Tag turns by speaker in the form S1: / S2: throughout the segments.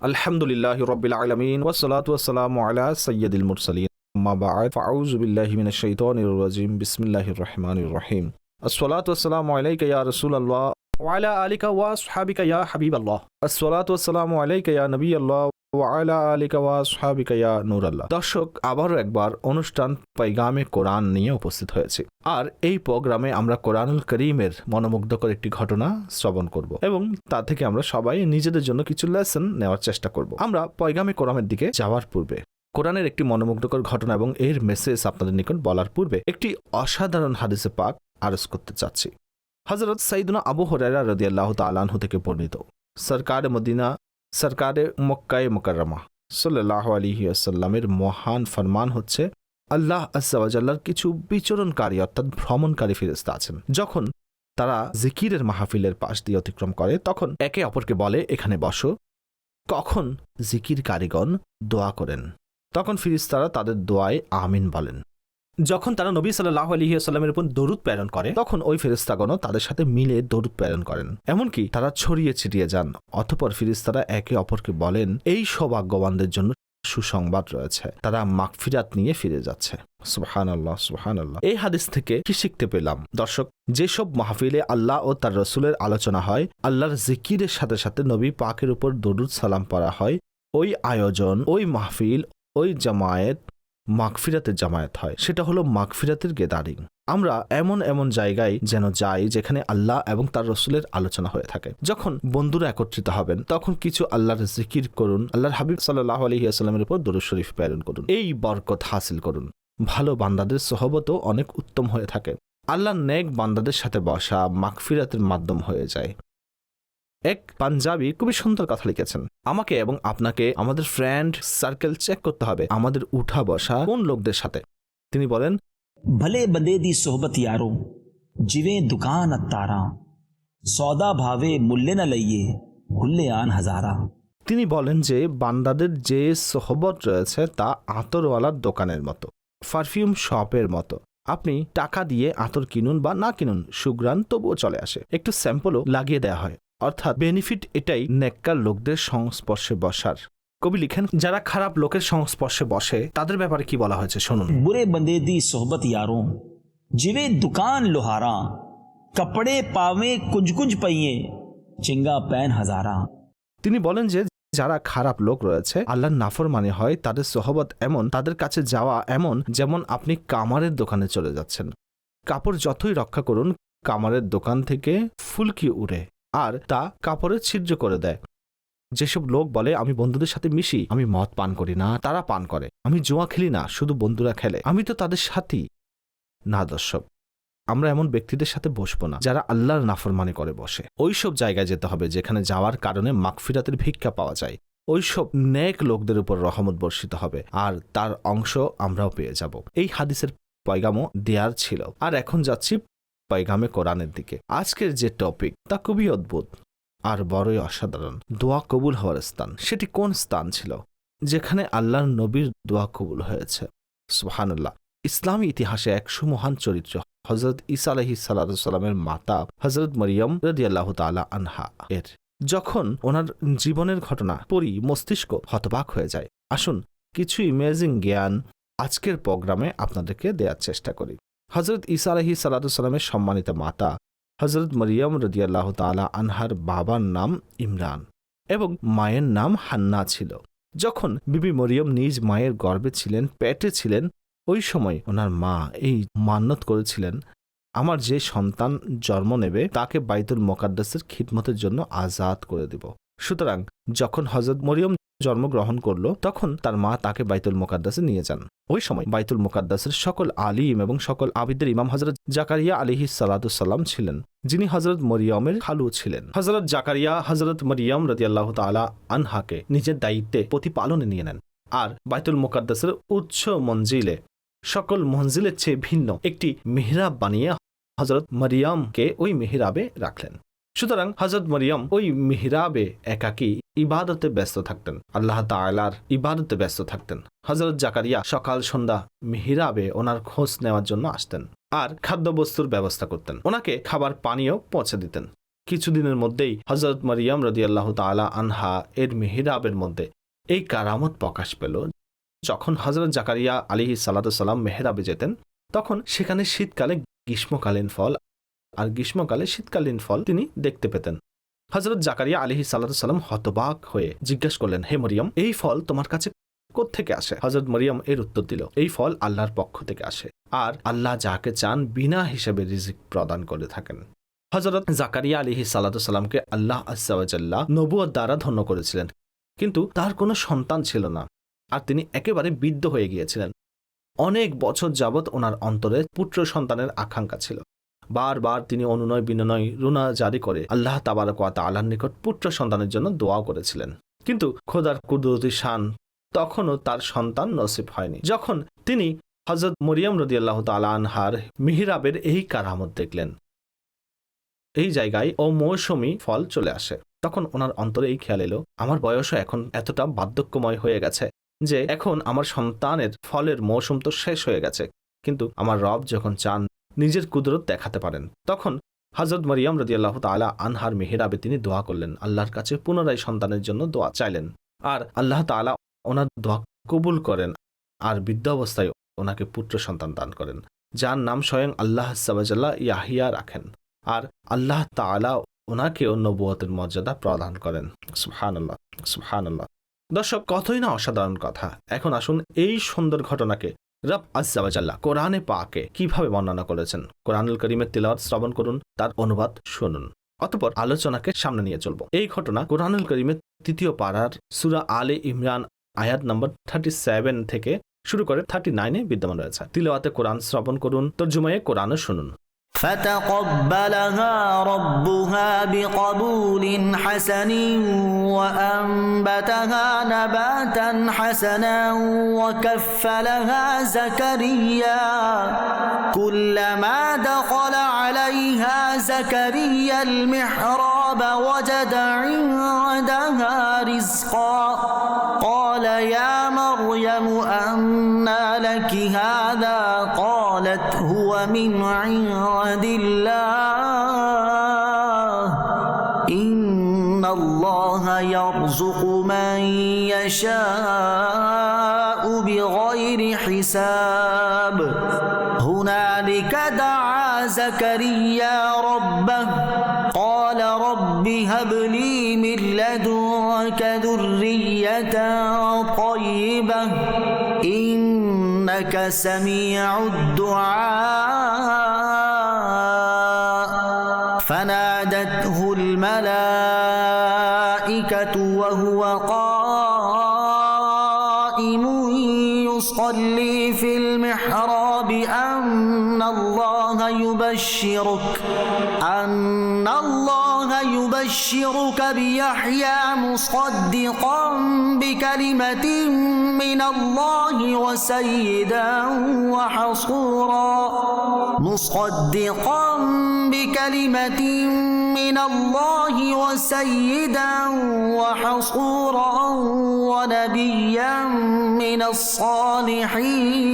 S1: আলহামদুলিল্লাহি রাব্বিল আলামিন ওয়াসসালাতু ওয়াসসালামু আলা সাইয়্যিদিল মুরসালিন আম্মা বা'দ ফাআউযু বিল্লাহি মিনাশ শাইতানির রাজিম বিসমিল্লাহির রহমানির রহিম আসসালাতু ওয়াসসালামু আলাইকা ইয়া রাসূলুল্লাহ ওয়া আলা আলিকা ওয়া আসহাবিকা ইয়া হাবিবাল্লাহ আসসালাতু ওয়াসসালামু আলাইকা ইয়া নবিয়াল্লাহ ওয়া আলা আলিকা ওয়া আসহাবিকা ইয়া নূরাল্লাহ। দর্শক, আবারও একবার অনুষ্ঠান পায়গামে কোরআন নিয়ে উপস্থিত হয়েছি। আর এই প্রোগ্রামে আমরা কোরআনুল করিমের মনোমুগ্ধকর একটি ঘটনা শ্রবণ করব এবং তা থেকে আমরা সবাই নিজেদের জন্য কিছু লেসন নেওয়ার চেষ্টা করব। আমরা পায়গামে কোরআনের দিকে যাওয়ার পূর্বে কোরআনের একটি মনোমুগ্ধকর ঘটনা এবং এর মেসেজ আপনাদের নিকট বলার পূর্বে একটি অসাধারণ হাদিসে পাক আরজ করতে চাচ্ছি। হযরত সাইয়্যিদুনা আবু হুরায়রা রাদিয়াল্লাহু তাআলা আনহু থেকে বর্ণিত, সরকারে মদিনা সরকারে মক্কায়ে মুকাররমা সাল্লাল্লাহু আলাইহি ওয়াসাল্লামের মহান ফরমান হচ্ছে, আল্লাহ আযজা ওয়া জাল্লার কিছু বিচরণকারী অর্থাৎ ভ্রমণকারী ফেরেশতা আছেন। যখন তারা জিকিরের মাহফিলের পাশ দিয়ে অতিক্রম করে তখন একে অপরকে বলে, এখানে বসো। কখন জিকিরকারীগণ দোয়া করেন তখন ফেরেশতারা তাদের দোয়ায় আমিন বলেন। যখন তারা নবী সাল্লাল্লাহু আলাইহি ওয়াসাল্লামের উপর দরুদ প্রেরণ করে তখন ওই ফেরেশতাগণও তাদের সাথে মিলে দরুদ প্রেরণ করেন। এমনকি তারা ছড়িয়ে ছিটিয়ে যান। অতঃপর ফেরেশতারা একে অপরকে বলেন, এই সৌভাগ্যবানদের জন্য সুসংবাদ রয়েছে, তারা মাগফিরাত নিয়ে ফিরে যাচ্ছে। সুবহানাল্লাহ, সুবহানাল্লাহ। এই হাদিস থেকে কি শিখতে পেলাম? দর্শক, যেসব মাহফিলে আল্লাহ ও তার রসুলের আলোচনা হয়, আল্লাহর জিকিরের সাথে সাথে নবী পাকের উপর দরুদ সালাম পড়া হয়, ওই আয়োজন, ওই মাহফিল, ওই জামায়াত মাগফিরাতের জামায়াত হয়। সেটা হলো মাগফিরাতের গেদারিং। আমরা এমন এমন জায়গায় যেন যাই যেখানে আল্লাহ এবং তার রসুলের আলোচনা হয়ে থাকে। যখন বন্ধুরা একত্রিত হবেন তখন কিছু আল্লাহর জিকির করুন, আল্লাহর হাবিব সাল্লাল্লাহু আলাইহি ওয়াসাল্লামের উপর দরুদ শরীফ প্রেরণ করুন, এই বরকত হাসিল করুন। ভালো বান্দাদের সোহবতও অনেক উত্তম হয়ে থাকে। আল্লাহর নেক বান্দাদের সাথে বসা মাগফিরাতের মাধ্যম হয়ে যায়। এক পাঞ্জাবি খুবই সুন্দর কথা লিখেছেন, আমাকে এবং আপনাকে আমাদের ফ্রেন্ড সার্কেল চেক করতে হবে, আমাদের উঠা বসা কোন লোকদের সাথে। তিনি বলেন,
S2: भले बंदे दी सोहबत यारो जिवें दुकान अत्तारा सौदा भावे मुल्ले न लइए हुल्ले आन हजारा।
S1: তিনি বলেন যে বান্দাদের যে সোহবত রয়েছে তা আতরওয়ালার দোকানের মতো, পারফিউম শপের মতো। আপনি টাকা দিয়ে আতর কিনুন বা না কিনুন, সুগ্রান তবুও চলে আসে, একটু স্যাম্পলও লাগিয়ে দেওয়া হয়। অর্থাৎ বেনিফিট এটাই নেককার লোকদের সংস্পর্শে বসার। কবি লিখেন, যারা খারাপ লোকের সংস্পর্শে বসে তাদের ব্যাপারে কি বলা হয়েছে শুনুন।
S2: बुरे बंदे दी सोहबत यारों जिवें दुकान लोहारा कपड़े पावे कुंज कुंज पइए चिंगा पैन हजारा।
S1: তিনি বলেন যে যারা খারাপ লোক রয়েছে, আল্লাহর নাফরমানি হয়, তাদের সোহবত এমন, তাদের কাছে যাওয়া এমন যেমন আপনি কামারের দোকানে চলে যাচ্ছেন। কাপড় যতই রক্ষা করুন, কামারের দোকান থেকে ফুলকি উড়ে আর তা কাপড়ের ছিদ্র করে দেয়। যেসব লোক বলে আমি বন্ধুদের সাথে মিশি, আমি মদ পান করি না, তারা পান করে, আমি জুয়া খেলি না, শুধু বন্ধুরা খেলে, আমি তো তাদের সাথী। না দর্শক, আমরা এমন ব্যক্তিদের সাথে বসবো না যারা আল্লাহর নাফরমানি করে বসে। ওইসব জায়গায় যেতে হবে যেখানে যাওয়ার কারণে মাগফিরাতের ভিক্ষা পাওয়া যায়। ওইসব নেক লোকদের উপর রহমত বর্ষিত হবে আর তার অংশ আমরাও পেয়ে যাব। এই হাদিসের পয়গামও দেয়ার ছিল। আর এখন যাচ্ছি পয়গামে কোরআনের দিকে। আজকের যে টপিক তা খুবই অদ্ভুত আর বড়ই অসাধারণ। দোয়া কবুল হওয়ার স্থান, সেটি কোন স্থান ছিল যেখানে আল্লাহর নবীর দোয়া কবুল হয়েছে? সুবহানাল্লাহ। ইসলামী ইতিহাসে এক সুমহান চরিত্র হযরত ঈসা আলাইহিস সালামের মাতা হযরত মরিয়ম রাদিয়াল্লাহু তাআলা আনহা এর যখন ওনার জীবনের ঘটনা পড়ি মস্তিষ্ক হতবাক হয়ে যায়। আসুন কিছু ইমেজিং জ্ঞান আজকের প্রোগ্রামে আপনাদেরকে দেওয়ার চেষ্টা করি। হযরত ঈসা আলাইহিস সালামের সম্মানিত মাতা হযরত মরিয়ম রাদিয়াল্লাহু তাআলা আনহার বাবার নাম ইমরান এবং মায়ের নাম হান্না ছিল। যখন বিবি মরিয়ম নিজ মায়ের গর্ভে ছিলেন, পেটে ছিলেন, ওই সময় ওনার মা এই মান্নত করেছিলেন, আমার যে সন্তান জন্ম নেবে তাকে বাইতুল মুকাদ্দাসের খিদমতের জন্য আজাদ করে দিব। সুতরাং যখন হযরত মরিয়ম জন্মগ্রহণ করলো তখন তার মা তাকে বাইতুল মুকাদ্দাসে নিয়ে যান। ওই সময় বাইতুল মুকাদ্দাসের সকল আলিম এবং সকল আবিদের ইমাম হযরত জাকারিয়া আলাইহিস সালাম ছিলেন, যিনি হযরত মরিয়মের খালু ছিলেন। হযরত জাকারিয়া হযরত মরিয়ম রাদিয়াল্লাহু তাআলা আনহাকে নিজের দায়িত্বে প্রতিপালনে নিয়ে নেন আর বাইতুল মুকাদ্দাসের উচ্চ মঞ্জিলে সকল মঞ্জিলের চেয়ে ভিন্ন একটি মিহরাব বানিয়ে হযরত মরিয়মকে ওই মিহরাবে রাখলেন। সুতরাং হযরত মরিয়ম ওই মিহরাবে একাকী ইবাদতে ব্যস্ত থাকতেন, আল্লাহ তাআলার ইবাদতে ব্যস্ত থাকতেন। হযরত জাকারিয়া সকাল সন্ধ্যা মিহরাবে ওনার খোঁজ নেওয়ার জন্য আসতেন আর খাদ্যবস্তুর ব্যবস্থা করতেন, ওনাকে খাবার পানীয় পৌঁছে দিতেন। কিছুদিনের মধ্যেই হযরত মারিয়াম রাদিয়াল্লাহু তাআলা আনহা এর মেহরাবের মধ্যে এই কারামত প্রকাশ পেল। যখন হযরত জাকারিয়া আলাইহিস সালাতু সালাম মেহরাবে যেতেন, তখন সেখানে শীতকালে গ্রীষ্মকালীন ফল আর গ্রীষ্মকালে শীতকালীন ফল তিনি দেখতে পেতেন। হযরত জাকারিয়া আলাইহিস সালাতু সালাম হতবাক হয়ে জিজ্ঞাসা করলেন, হে মরিয়ম, এই ফল তোমার কাছে কোত্থেকে আসে? হযরত মরিয়ম এর উত্তর দিল, এই ফল আল্লাহর পক্ষ থেকে আসে, আর আল্লাহ যাকে চান বিনা হিসেবে রিজিক প্রদান করে থাকেন। হযরত জাকারিয়া আলাইহিস সালাতু সালামকে আল্লাহ আযজা ওয়া জাল্লা নবুয়ত দ্বারা ধন্য করেছিলেন, কিন্তু তার কোনো সন্তান ছিল না, আর তিনি একেবারে বৃদ্ধ হয়ে গিয়েছিলেন। অনেক বছর যাবৎ ওনার অন্তরে পুত্র সন্তানের আকাঙ্ক্ষা ছিল। বারবার তিনি অনুনয় বিনয় রুনা জারি করে আল্লাহ তাবারক ওয়া তাআলার নিকট পুত্র সন্তানের জন্য দোয়া করেছিলেন, কিন্তু খোদার কুদরতি শান তখনও তার সন্তান নসিব হয়নি। যখন তিনি হযরত মরিয়ম রাদিয়াল্লাহু তাআলা আনহার মিহরাবের এই কারামত দেখলেন, এই জায়গায় অমৌসুমী ফল চলে আসে, তখন ওনার অন্তরে এই খেয়াল এলো, আমার বয়সও এখন এতটা বার্ধক্যময় হয়ে গেছে যে এখন আমার সন্তানের ফলের মৌসুম তো শেষ হয়ে গেছে, কিন্তু আমার রব যখন চান নিজের কুদরত দেখাতে পারেন। তখন হযরত মারিয়াম রাদিয়াল্লাহু তাআলা আনহার মেহরাবে তিনি দোয়া করলেন, আল্লাহর কাছে পুনরায় সন্তানের জন্য দোয়া চাইলেন, আর আল্লাহ তাআলা ওনার দোয়া কবুল করেন, আর বৃদ্ধাবস্থায় ওনাকে পুত্র সন্তান দান করেন, যার নাম স্বয়ং আল্লাহ আযজা ওয়া জাল্লা ইয়াহিয়া রাখেন, আর আল্লাহ তাআলা ওনাকেও নবুয়তের মর্যাদা প্রদান করেন। সুবহানাল্লাহ, সুবহানাল্লাহ। দর্শক, কতই না অসাধারণ কথা। এখন আসুন এই সুন্দর ঘটনাকে রব আযজা ওয়া জাল্লা কোরআনে পাকে কিভাবে বর্ণনা করেছেন। কোরআনুল কারীমের তিলাওয়াত শ্রবণ করুন, তার অনুবাদ শুনুন, অতঃপর আলোচনাকে সামনে নিয়ে চলব। এই ঘটনা কোরআনুল কারীমের ৩য় পারার সূরা আলে ইমরান আয়াত নম্বর 37 থেকে শুরু করে 39 বিদ্যমান রয়েছে। তিলাওয়াতে কোরআন শ্রবণ করুন, তরজুমায়ে কোরআনও শুনুন।
S3: فتقبلها ربها بقبول حسن وأنبتها نباتا حسنا وكفلها زكريا كلما دخل عليها زكريا المحراب وجد عندها رزقا قال يا مريم أنى لك هذا قالت هو من عند الله إن الله يرزق من يشاء بغير حساب هنالك دعا زكريا ربه قال رب هب لي من لدنك ذرية طيبة إنك سميع الدعاء فنادته الملائكة وهو قائم يصلي في المحراب أن الله يبشرك بيحيى مصدقا بكلمة من الله وسيدا وحصورا ونبيا من الصالحين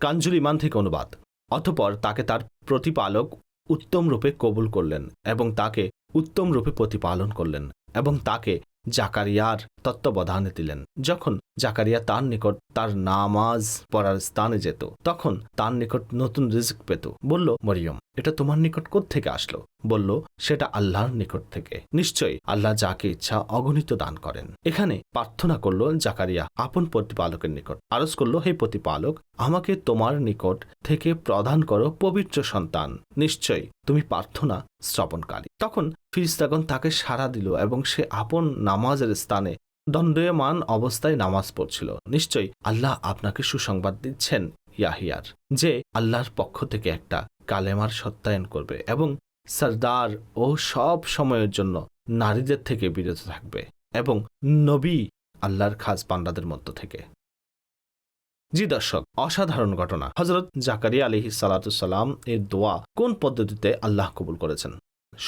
S1: কানজুল ইমান থেকে অনুবাদ। অতঃপর তাকে তার প্রতিপালক উত্তম রূপে কবুল করলেন এবং তাকে উত্তম রূপে প্রতিপালন করলেন এবং তাকে জাকারিয়ার তত্ত্বাবধানে দিলেন। যখন জাকারিয়া তার নিকট তার নামাজ পড়ার স্থানে যেত, তখন তার নিকট নতুন রিজিক পেত। বলল, মরিয়ম, এটা তোমার নিকট কোত্থেকে আসলো? বলল, সেটা আল্লাহর নিকট থেকে। নিশ্চয়ই আল্লাহ যাকে ইচ্ছা অগণিত দান করেন। এখানে প্রার্থনা করল জাকারিয়া আপন প্রতিপালকের নিকট, আরজ করল, হে প্রতিপালক, আমাকে তোমার নিকট থেকে প্রদান করো পবিত্র সন্তান, নিশ্চয়ই তুমি প্রার্থনা শ্রবণকারী। তখন ফিরিস্তাগণ তাকে সাড়া দিল এবং সে আপন নামাজের স্থানে দণ্ডায়মান অবস্থায় নামাজ পড়ছিল। নিশ্চয়ই আল্লাহ আপনাকে সুসংবাদ দিচ্ছেন ইয়াহিয়ার, যে আল্লাহর পক্ষ থেকে একটা কালেমার সত্যায়ন করবে এবং সরদার ও সব সময়ের জন্য নারীদের থেকে বিরত থাকবে এবং নবী আল্লাহর খাস বান্দাদের মধ্য থেকে। জি দর্শক, অসাধারণ ঘটনা। হযরত জাকারিয়া আলাইহিস সালাতু সালাম এর দোয়া কোন পদ্ধতিতে আল্লাহ কবুল করেছেন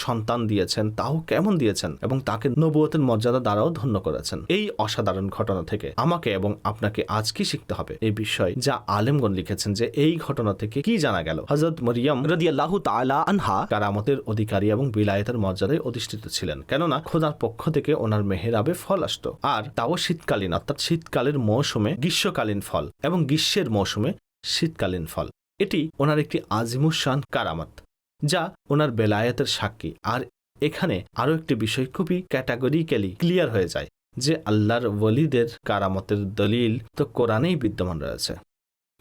S1: সন্তান দিয়েছেন, তাও কেমন দিয়েছেন, এবং তাকে নবুয়তের মর্যাদা দ্বারাও ধন্য করেছেন। এই অসাধারণ ঘটনা থেকে আমাকে এবং আপনাকে আজ কি শিখতে হবে এই বিষয় যা আলেমগণ লিখেছেন যে এই ঘটনা থেকে কি জানা গেল। হযরত মরিয়ম রাদিয়াল্লাহু তাআলা আনহা কারামতের অধিকারী এবং বিলায়েতের মর্যাদায় অধিষ্ঠিত ছিলেন, কেননা খোদার পক্ষ থেকে ওনার মেহেরাবে ফল আসত, আর তাও শীতকালীন, অর্থাৎ শীতকালের মৌসুমে গ্রীষ্মকালীন ফল এবং গ্রীষ্মের মৌসুমে শীতকালীন ফল। এটি ওনার একটি আজিমুশান কারামত যা ওনার বেলায়েতের সাক্ষী। আর এখানে আরো একটি বিষয় খুবই ক্যাটাগরিক্যালি ক্লিয়ার হয়ে যায় যে আল্লাহর ওয়ালিদের কারামতের দলিল তো কোরআনেই বিদ্যমান রয়েছে।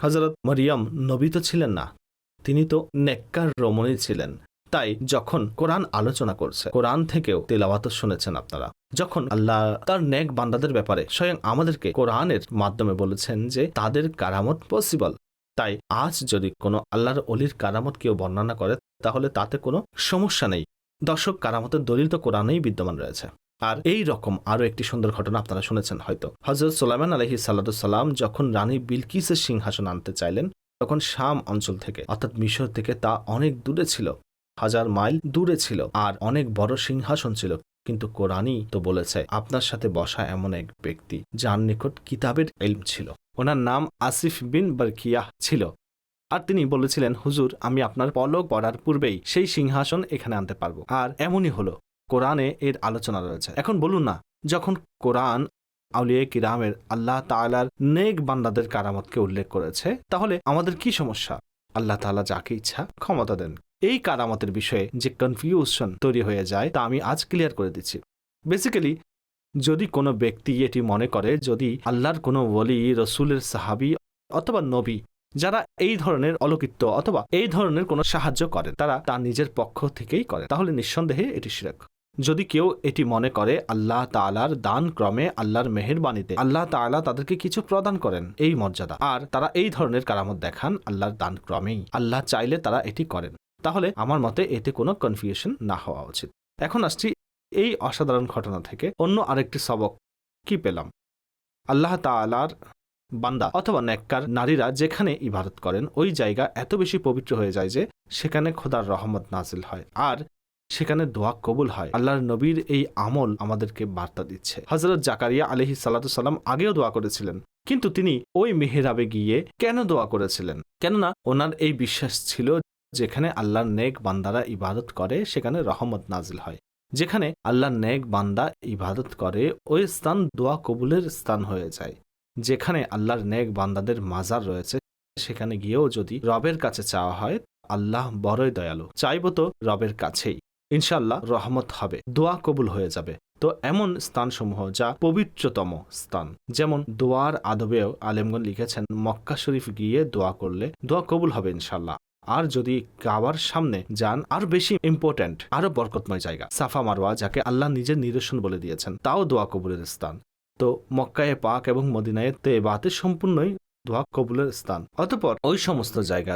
S1: হযরত মরিয়ম নবী তো ছিলেন না, তিনি তো নেককার রমণী ছিলেন। তাই যখন কোরআন আলোচনা করছে, কোরআন থেকেও তেলাওয়াত শুনেছেন আপনারা, যখন আল্লাহ তার নেক বান্দাদের ব্যাপারে স্বয়ং আমাদেরকে কোরআনের মাধ্যমে বলেছেন যে তাদের কারামত পসিবল, তাই আজ যদি কোনো আল্লাহর অলির কারামত কেউ বর্ণনা করে তাহলে তাতে কোনো সমস্যা নেই। দর্শক, কারামতের দলিল তো কোরআনেই বিদ্যমান রয়েছে। আর এই রকম আরো একটি সুন্দর ঘটনা আপনারা শুনেছেন হয়তো। হযরত সুলাইমান আলাইহিস সালাম যখন রানী বিলকিসের সিংহাসন আনতে চাইলেন, তখন শাম অঞ্চল থেকে, অর্থাৎ মিশর থেকে তা অনেক দূরে ছিল, 1000 মাইল দূরে ছিল, আর অনেক বড় সিংহাসন ছিল। কিন্তু কোরআনই তো বলেছে আপনার সাথে বসা এমন এক ব্যক্তি যার নিকট কিতাবের ইলম ছিল, ওনার নাম আসিফ বিন বারকিয়াহ ছিল, আর তিনি বলেছিলেন, হুজুর আমি আপনার পলক পড়ার পূর্বেই সেই সিংহাসন এখানে আনতে পারবো। আর এমনই হলো, কোরআনে এর আলোচনা রয়েছে। এখন বলুন না, যখন কোরআন আউলিয়া কিরামের আল্লাহ তাআলার নেক বান্দাদের কারামতকে উল্লেখ করেছে, তাহলে আমাদের কি সমস্যা? আল্লাহ তাআলা যাকে ইচ্ছা ক্ষমতা দেন। এই কারামতের বিষয়ে যে কনফিউশন তৈরি হয়ে যায় তা আমি আজ ক্লিয়ার করে দিচ্ছি। বেসিক্যালি যদি কোনো ব্যক্তি এটি মনে করে যদি আল্লাহর কোনো ওলি, রসুলের সাহাবী অথবা নবী যারা এই ধরনের অলৌকিত্ব অথবা এই ধরনের কোনো সাহায্য করেন, তারা তার নিজের পক্ষ থেকেই করে, তাহলে নিঃসন্দেহে এটি শিরক। যদি কেউ এটি মনে করে আল্লাহ তাআলার দান ক্রমে, আল্লাহর মেহেরবানিতে আল্লাহ তাআলা তাদেরকে কিছু প্রদান করেন এই মর্যাদা, আর তারা এই ধরনের কারামত দেখান আল্লাহর দান ক্রমেই, আল্লাহ চাইলে তারা এটি করেন, তাহলে আমার মতে এতে কোনো কনফিউশন না হওয়া উচিত। এখন আসছি এই অসাধারণ ঘটনা থেকে অন্য আরেকটি সবক কি পেলাম। আল্লাহ তাআলার বান্দা অথবা নেককার নারীরা যেখানে ইবাদত করেন ওই জায়গা এত বেশি পবিত্র হয়ে যায় যে সেখানে খোদার রহমত নাজিল হয় আর সেখানে দোয়া কবুল হয়। আল্লাহর নবীর এই আমল আমাদেরকে বার্তা দিচ্ছে। হযরত জাকারিয়া আলাইহিস সালাম আগেও দোয়া করেছিলেন, কিন্তু তিনি ওই মেহরাবে গিয়ে কেন দোয়া করেছিলেন? কেননা ওনার এই বিশ্বাস ছিল যেখানে আল্লাহর নেক বান্দারা ইবাদত করে সেখানে রহমত নাজিল হয়। যেখানে আল্লাহর নেক বান্দা ইবাদত করে ওই স্থান দোয়া কবুলের স্থান হয়ে যায়। যেখানে আল্লাহর নেক বান্দাদের মাজার রয়েছে সেখানে গিয়েও যদি রবের কাছে চাওয়া হয়, আল্লাহ বড়ই দয়ালু, চাইব তো রবের কাছেই, ইনশাআল্লাহ রহমত হবে, দোয়া কবুল হয়ে যাবে। তো এমন স্থানসমূহ যা পবিত্রতম স্থান, যেমন দোয়ার আদবেও আলেমগণ লিখেছেন মক্কা শরীফ গিয়ে দোয়া করলে দোয়া কবুল হবে ইনশাআল্লাহ। আর যদি কাবার সামনে যান, আর বেশি ইম্পর্ট্যান্ট, আরো বরকতময় জায়গা সাফা মারওয়া, যাকে আল্লাহ নিজের নিদর্শন বলে দিয়েছেন, তাও দোয়া কবুলের স্থান। তো মক্কায়ে পাক এবং মদিনায়ে তেবাতে সম্পূর্ণই দোয়া কবুলের স্থান। অতঃপর ওই সমস্ত জায়গা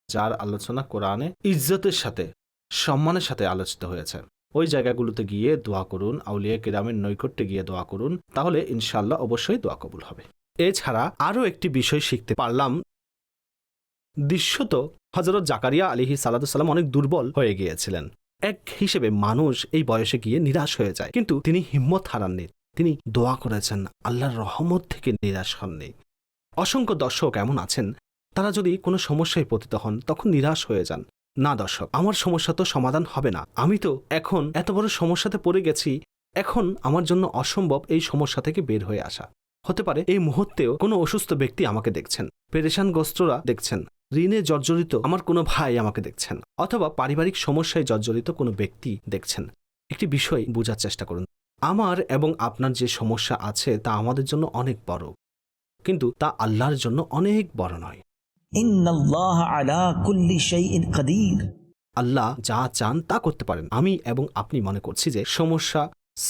S1: যার আলোচনা কোরআনে ইজ্জতের সাথে, সম্মানের সাথে আলোচিত হয়েছে, ওই জায়গাগুলোতে গিয়ে দোয়া করুন, আউলিয়া কিরামের নৈকট্যে গিয়ে দোয়া করুন, তাহলে ইনশাআল্লাহ অবশ্যই দোয়া কবুল হবে। এছাড়া আরও একটি বিষয় শিখতে পারলাম, দৃশ্যত হযরত জাকারিয়া আলাইহিস সালাম অনেক দুর্বল হয়ে গিয়েছিলেন। এক হিসেবে মানুষ এই বয়সে গিয়ে নিরাশ হয়ে যায়, কিন্তু তিনি হিম্মত হারাননি, তিনি দোয়া করেছেন, আল্লাহর রহমত থেকে নিরাশ হননি। অসংখ্য দর্শক এমন আছেন, তারা যদি কোনো সমস্যায় পতিত হন তখন নিরাশ হয়ে যান। না দর্শক, আমার সমস্যা তো সমাধান হবে না, আমি তো এখন এত বড় সমস্যাতে পড়ে গেছি, এখন আমার জন্য অসম্ভব এই সমস্যা থেকে বের হয়ে আসা। হতে পারে এই মুহূর্তেও কোনো অসুস্থ ব্যক্তি আমাকে দেখছেন, পেরেশানগ্রস্তরা দেখছেন, ঋণে জর্জরিত আমার কোনো ভাই আমাকে দেখছেন, অথবা পারিবারিক সমস্যায় জর্জরিত কোনো ব্যক্তি দেখছেন। একটি বিষয় বোঝার চেষ্টা করুন, আমার এবং আপনার যে সমস্যা আছে তা আমাদের জন্য অনেক বড়, কিন্তু তা আল্লাহর জন্য অনেক বড় নয়।
S2: ইন্নাল্লাহ আলা কুল্লি শাইইন কাদির।
S1: আল্লাহ যা চান তা করতে পারেন। আমি এবং আপনি মনে করছি যে সমস্যা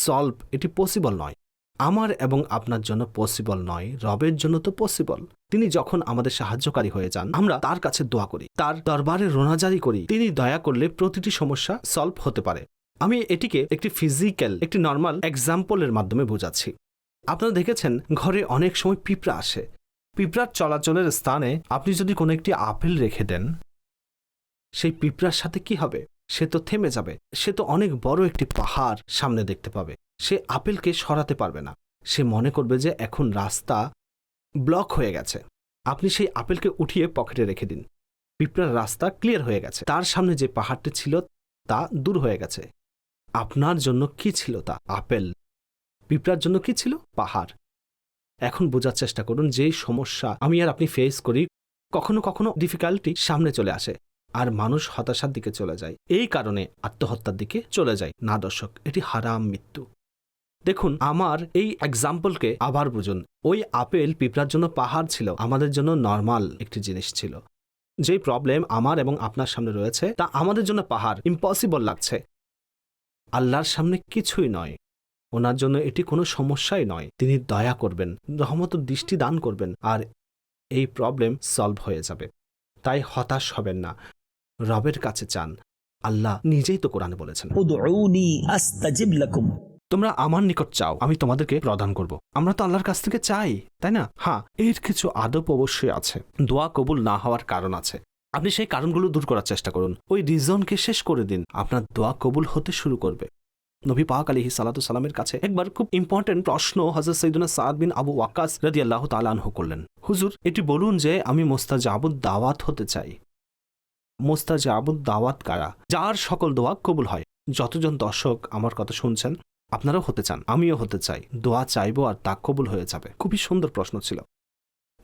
S1: সলভ এটি পসিবল নয়। আমার এবং আপনার জন্য পসিবল নয়, রবের জন্য তো পসিবল। তিনি যখন আমাদের সাহায্যকারী হয়ে যান, আমরা তার কাছে দোয়া করি, তার দরবারে রোনাজারি করি, তিনি দয়া করলে প্রতিটি সমস্যা সলভ হতে পারে। আমি এটিকে একটি ফিজিক্যাল, একটি নর্মাল এক্সাম্পলের মাধ্যমে বোঝাচ্ছি। আপনারা দেখেছেন ঘরে অনেক সময় পিঁপড়া আসে। পিঁপড়ার চলাচলের স্থানে আপনি যদি কোনো একটি আপেল রেখে দেন, সেই পিঁপড়ার সাথে কি হবে? সে তো থেমে যাবে, সে তো অনেক বড় একটি পাহাড় সামনে দেখতে পাবে, সে আপেলকে সরাতে পারবে না। সে মনে করবে যে এখন রাস্তা ব্লক হয়ে গেছে। আপনি সেই আপেলকে উঠিয়ে পকেটে রেখে দিন, পিঁপড়ার রাস্তা ক্লিয়ার হয়ে গেছে, তার সামনে যে পাহাড়টি ছিল তা দূর হয়ে গেছে। আপনার জন্য কি ছিল তা? আপেল। পিঁপড়ার জন্য কি ছিল? পাহাড়। এখন বোঝার চেষ্টা করুন, যেই সমস্যা আমি আর আপনি ফেস করি, কখনো কখনো ডিফিকাল্টি সামনে চলে আসে আর মানুষ হতাশার দিকে চলে যায়, এই কারণে আত্মহত্যার দিকে চলে যায়। না দর্শক, এটি হারাম মৃত্যু। দেখুন, আমার এই এক্সাম্পলকে আবার বুঝুন। ওই আপেল পিঁপড়ার জন্য পাহাড় ছিল, আমাদের জন্য নর্মাল একটি জিনিস ছিল। যেই প্রবলেম আমার এবং আপনার সামনে রয়েছে তা আমাদের জন্য পাহাড়, ইম্পসিবল লাগছে। আল্লাহর সামনে কিছুই নয়, ওনার জন্য এটি কোনো সমস্যাই নয়। তিনি দয়া করবেন, রহমত দৃষ্টি দান করবেন, আর এই প্রবলেম সলভ হয়ে যাবে। তাই হতাশ হবেন না, রবের কাছে চান। আল্লাহ নিজেই তো কোরআনে বলেছেন,
S2: উদউনি আস্তাজিব লাকুম।
S1: তোমরা আমার নিকট চাও, আমি তোমাদেরকে প্রদান করব। আমরা তো আল্লাহর কাছ থেকে চাই, তাই না? হ্যাঁ, এর কিছু আদব অবশ্যই আছে। দোয়া কবুল না হওয়ার কারণ আছে, আপনি সেই কারণগুলো দূর করার চেষ্টা করুন। ওই রিজনকে শেষ করে দিন, আপনার দোয়া কবুল হতে শুরু করবে। নবী পাক আলাইহিস সালাতু সালামের কাছে একবার খুব ইম্পর্টেন্ট প্রশ্ন হযরত সাইয়্যিদুনা সাদ বিন আবু ওয়াক্কাস রাদিয়াল্লাহু তাআলা আনহু করলেন, হুজুর এটি বলুন যে আমি মুস্তাজাবুদ দাওয়াত হতে চাই। মুস্তাজাবুদ দাওয়াত কারা? যার সকল দোয়া কবুল হয়। যতজন দর্শক আমার কথা শুনছেন, আপনারাও হতে চান, আমিও হতে চাই। দোয়া চাইবো আর তা কবুল হয়ে যাবে। খুবই সুন্দর প্রশ্ন ছিল।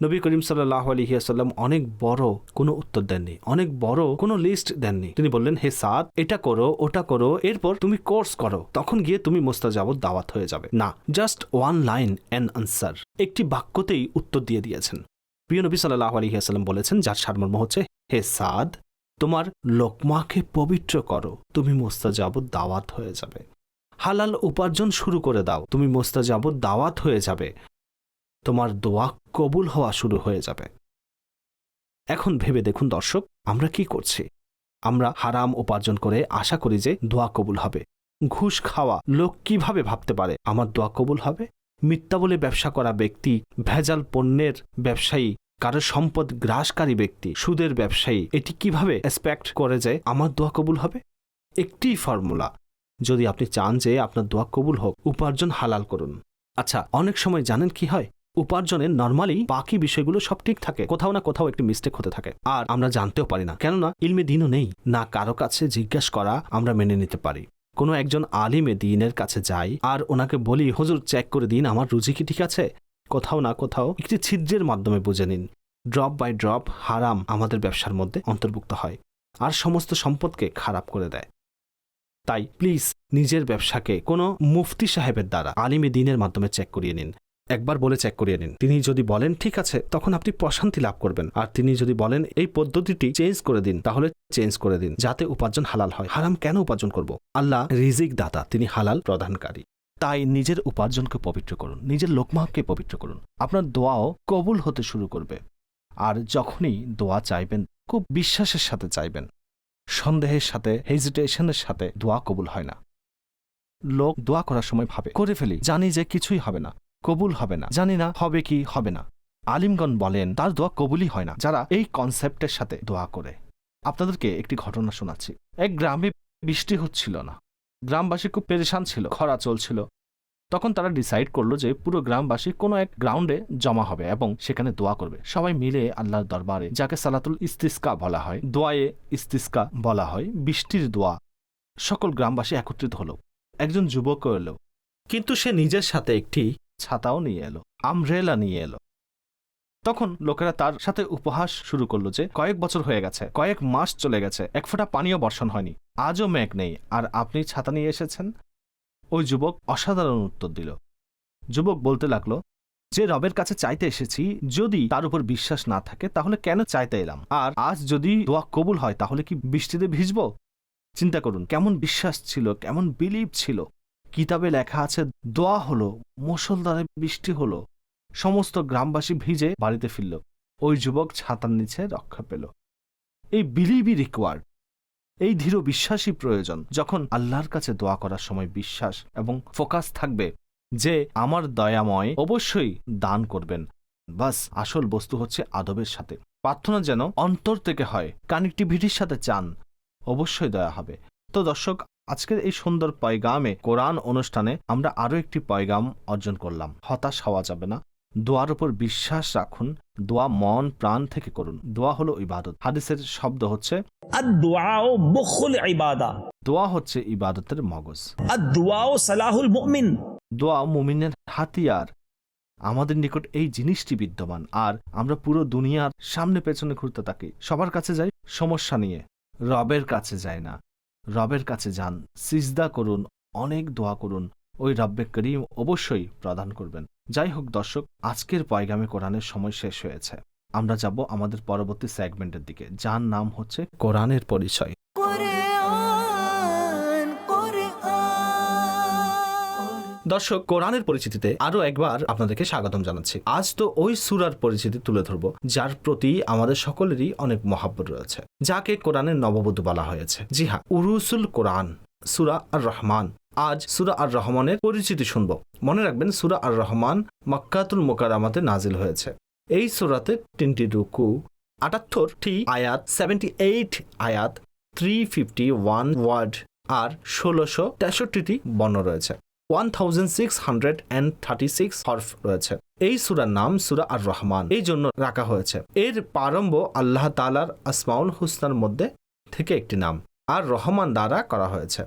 S1: নবী করিম সাল্লাল্লাহু আলাইহি ওয়াসাল্লাম অনেক বড় কোনো উত্তর দেননি, অনেক বড় কোনো লিস্ট দেননি। তিনি বললেন, হে সাদ, এটা করো, ওটা করো, এরপর তুমি কোর্স করো, তখন গিয়ে তুমি মুস্তাজাবুদ দাওয়াত হয়ে যাবে। না, just one line an answer, একটি বাক্যতেই উত্তর দিয়ে দিয়েছেন। প্রিয় নবী সাল্লাল্লাহু আলাইহি ওয়াসাল্লাম বলেছেন, যার সারমর্ম হচ্ছে, হে সাদ, তোমার লোকমাকে পবিত্র করো, তুমি মুস্তাজাবুদ দাওয়াত হয়ে যাবে। হালাল উপার্জন শুরু করে দাও, তুমি মুস্তাজাবুদ দাওয়াত হয়ে যাবে। তোমার দোয়া কবুল হওয়া শুরু হয়ে যাবে। এখন ভেবে দেখুন দর্শক, আমরা কি করছি? আমরা হারাম উপার্জন করে আশা করি যে দোয়া কবুল হবে। ঘুষ খাওয়া লোক কিভাবে ভাবতে পারে আমার দোয়া কবুল হবে? মিথ্যা বলে ব্যবসা করা ব্যক্তি, ভেজাল পণ্যের ব্যবসায়ী, কারো সম্পদ গ্রাসকারী ব্যক্তি, সুদের ব্যবসায়ী, এটি কিভাবে এক্সপেক্ট করে যে আমার দোয়া কবুল হবে? একটি ফর্মুলা, যদি আপনি চান যে আপনার দোয়া কবুল হোক, উপার্জন হালাল করুন। আচ্ছা, অনেক সময় জানেন কি হয়? উপার্জনের নর্মালি বাকি বিষয়গুলো সব ঠিক থাকে, কোথাও না কোথাও একটি মিস্টেক হতে থাকে, আর আমরা জানতেও পারি না, কেননা ইলমে দ্বীনও নেই। না কারো কাছে জিজ্ঞাসা করা আমরা মেনে নিতে পারি। কোনো একজন আলিমে দ্বীনের কাছে যাই আর ওনাকে বলি, হুজুর চেক করে দিন আমার রুজি কি ঠিক আছে? কোথাও না কোথাও একটি ছিদ্রের মাধ্যমে বুঝে নিন। ড্রপ বাই ড্রপ হারাম আমাদের ব্যবসার মধ্যে অন্তর্ভুক্ত হয় আর সমস্ত সম্পদকে খারাপ করে দেয়। তাই প্লিজ নিজের ব্যবসাকে কোনো মুফতি সাহেবের দ্বারা, আলিমে দ্বীনের মাধ্যমে চেক করিয়ে নিন। একবার বলে চেক করিয়ে নিন। তিনি যদি বলেন ঠিক আছে, তখন আপনি প্রশান্তি লাভ করবেন। আর তিনি যদি বলেন এই পদ্ধতিটি চেঞ্জ করে দিন, তাহলে চেঞ্জ করে দিন, যাতে উপার্জন হালাল হয়। হারাম কেন উপার্জন করব? আল্লাহ রিজিক দাতা, তিনি হালাল প্রদানকারী। তাই নিজের উপার্জনকে পবিত্র করুন, নিজের লোকমাকে পবিত্র করুন। আপনার দোয়াও কবুল হতে শুরু করবে। আর যখনই দোয়া চাইবেন, খুব বিশ্বাসের সাথে চাইবেন। সন্দেহের সাথে, হেজিটেশনের সাথে দোয়া কবুল হয় না। লোক দোয়া করার সময় ভাবে, করে ফেলি, জানি যে কিছুই হবে না, কবুল হবে না, জানি না হবে কি হবে না। আলিমগণ বলেন তার দোয়া কবুলই হয় না যারা এই কনসেপ্টের সাথে দোয়া করে। আপনাদেরকে একটি ঘটনা শোনাচ্ছি। এক গ্রামে বৃষ্টি হচ্ছিল না, গ্রামবাসী খুব পেরেশান ছিল, খরা চলছিল। তখন তারা ডিসাইড করলো যে পুরো গ্রামবাসী কোনো এক গ্রাউন্ডে জমা হবে এবং সেখানে দোয়া করবে। সবাই মিলে আল্লাহর দরবারে, যাকে সালাতুল ইস্তিসকা বলা হয়, দোয়ায়ে ইস্তিসকা বলা হয়, বৃষ্টির দোয়া। সকল গ্রামবাসী একত্রিত হলো। একজন যুবকও এলো, কিন্তু সে নিজের সাথে একটি ছাতাও নিয়ে এলো, আমব্রেলা নিয়ে এলো। তখন লোকেরা তার সাথে উপহাস শুরু করলো যে কয়েক বছর হয়ে গেছে, কয়েক মাস চলে গেছে, এক ফোঁটা পানিও বর্ষণ হয়নি, আজও মেঘ নেই, আর আপনি ছাতা নিয়ে এসেছেন। ওই যুবক অসাধারণ উত্তর দিল। যুবক বলতে লাগলো, যে রবের কাছে চাইতে এসেছি, যদি তার উপর বিশ্বাস না থাকে তাহলে কেন চাইতে এলাম? আর আজ যদি দোয়া কবুল হয় তাহলে কি বৃষ্টিতে ভিজবো? চিন্তা করুন কেমন বিশ্বাস ছিল, কেমন বিলিভ ছিল। কিতাবে লেখা আছে, দোয়া হলো, মুষলধারে বৃষ্টি হলো, সমস্ত গ্রামবাসী ভিজে বাড়িতে ফিরল। ওই যুবক ছাতার নিচে রক্ষা পেল। এই বিলিভই রিকোয়ার্ড, এই দৃঢ় বিশ্বাসই প্রয়োজন। যখন আল্লাহর কাছে দোয়া করার সময় বিশ্বাস এবং ফোকাস থাকবে যে আমার দয়াময় অবশ্যই দান করবেন। বাস আসল বস্তু হচ্ছে আদবের সাথে প্রার্থনা যেন অন্তর থেকে হয়, কানেক্টিভিটির সাথে চান, অবশ্যই দয়া হবে। তো দর্শক, আজকের এই সুন্দর পয়গামে কোরআন অনুষ্ঠানে আমরা আরো একটি পয়গাম অর্জন করলাম। হতাশ হওয়া যাবে না, দোয়ার উপর বিশ্বাস রাখুন, দোয়া মন প্রাণ থেকে করুন। দোয়া হলো ইবাদত। হাদিসের শব্দ হচ্ছে
S2: अद्दुआओ मुखुल इबादा,
S1: দোয়া হচ্ছে ইবাদতের মগজ।
S2: अद्दुआओ सलाहुल मुमिन।
S1: দোয়া মুমিনের হাতিয়ার। আমাদের নিকট এই জিনিসটি বিদ্যমান, আর আমরা পুরো দুনিয়ার সামনে পেছনে ঘুরতে থাকি, সবার কাছে যাই সমস্যা নিয়ে, রবের কাছে যায় না। রবের কাছে যান, সিজদা করুন, অনেক দোয়া করুন, ওই রব্বে করিম অবশ্যই প্রদান করবেন। যাই হোক দর্শক, আজকের পয়গামে কোরআনের সময় শেষ হয়েছে। আমরা যাব আমাদের পরবর্তী সেগমেন্টের দিকে, যার নাম হচ্ছে কোরআনের পরিচয়। দর্শক, কোরআনের পরিচিতিতে আরো একবার আপনাদেরকে স্বাগতম জানাচ্ছি। আজ তো ওই সূরার পরিচিতি তুলে ধরব যার প্রতি আমাদের সকলেরই অনেক মহাব্বত রয়েছে, যাকে কোরআনের নববধূ বলা হয়েছে। জি হ্যাঁ, উরুসুল কোরআন, সূরা আর রহমান। আজ সূরা আর রহমানের পরিচিতি শুনব। মনে রাখবেন, সূরা আর রহমান মক্কাতুল মুকাররমাতে নাজিল হয়েছে। এই সূরাতে 3টি রুকু, 78টি আয়াত, 78 আয়াত, 351 ওয়ার্ড আর 1663টি বর্ণ রয়েছে। 1636 হরফ রয়েছে। এই সূরার নাম সূরা আর রহমান এই জন্য রাখা হয়েছে। এর প্রারম্ভ আল্লাহ তাআলার আসমাউল হুসনার মধ্যে থেকে একটি নাম আর রহমান দ্বারা করা হয়েছে।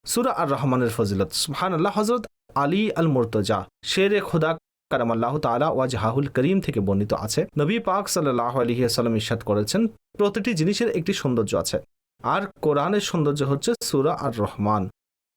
S1: সূরা আর রহমানের ফজিলত, সুবহানাল্লাহ, হযরত আলী আল মুর্তজা শেরে খোদা কারামাল্লাহু তাআলা ওয়াজহাহুল করিম থেকে বর্ণিত আছে, নবী পাক সাল্লাল্লাহু আলাইহি ওয়াসাল্লাম ইরশাদ করেছেন, প্রতিটি জিনিসের একটি সৌন্দর্য আছে, আর কোরআনের সৌন্দর্য হচ্ছে সূরা আর রহমান।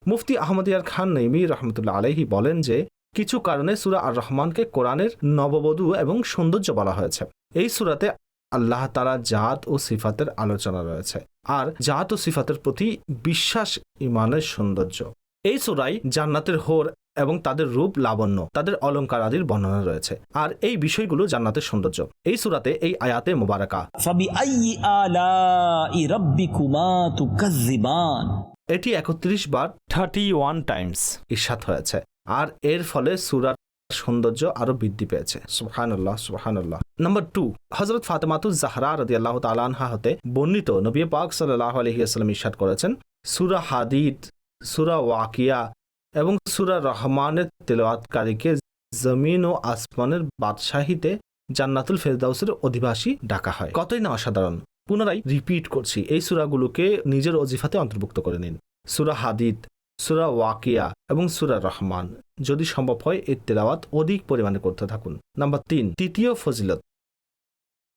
S1: মুফতি আহমদ ইয়ার খান নঈমী রহমতুল্লাহ আলাইহি বলেন যে, কিছু কারণে সূরা আর রহমানকে কোরআনের নববধূ এবং সৌন্দর্য বলা হয়েছে। এই সূরাতে আল্লাহ তাআলার জাত ও সিফাতের আলোচনা রয়েছে, আর জাত ও সিফাতের প্রতি বিশ্বাস ঈমানের সৌন্দর্য। এই সূরায় জান্নাতের হোর এবং তাদের রূপ লাবণ্য, তাদের অলংকার আদির বর্ণনা রয়েছে, আর এই বিষয়গুলো জান্নাতের সৌন্দর্য। এই সূরাতে এই আয়াতে মুবারাকা
S2: ফাবিআইয়ি আলাই রাব্বিকুমা তুকাজ্জিবান,
S1: এটি 31 বার 31 টাইমস ইরশাদ হয়েছে, আর এর ফলে সূরার সৌন্দর্য আরো বৃদ্ধি পেয়েছে। সুবহানাল্লাহ, সুবহানাল্লাহ। নাম্বার 2, হযরত ফাতেমাতুজ জাহরা রাদিয়াল্লাহু তাআলা আনহা হতে বর্ণিত, নবী পাক সাল্লাল্লাহু আলাইহি ওয়াসাল্লাম ইরশাদ করেছেন, সূরা হাদিদ, সূরা ওয়াকিয়া এবং সূরা রহমানের তেলাওয়াতকারীকে জমিন ও আসমানের বাদশাহীতে জান্নাতুল ফেরদাউসের অধিবাসী ডাকা হয়। কতই না অসাধারণ। পুনরায় রিপিট করছি, এই সূরাগুলোকে নিজের ওজিফাতে অন্তর্ভুক্ত করে নিন। সূরা হাদিদ, সূরা ওয়াকিয়া এবং সূরা রহমান, যদি সম্ভব হয় এর তেলাওয়াত অধিক পরিমাণে করতে থাকুন। নাম্বার 3, তৃতীয় ফজিলত,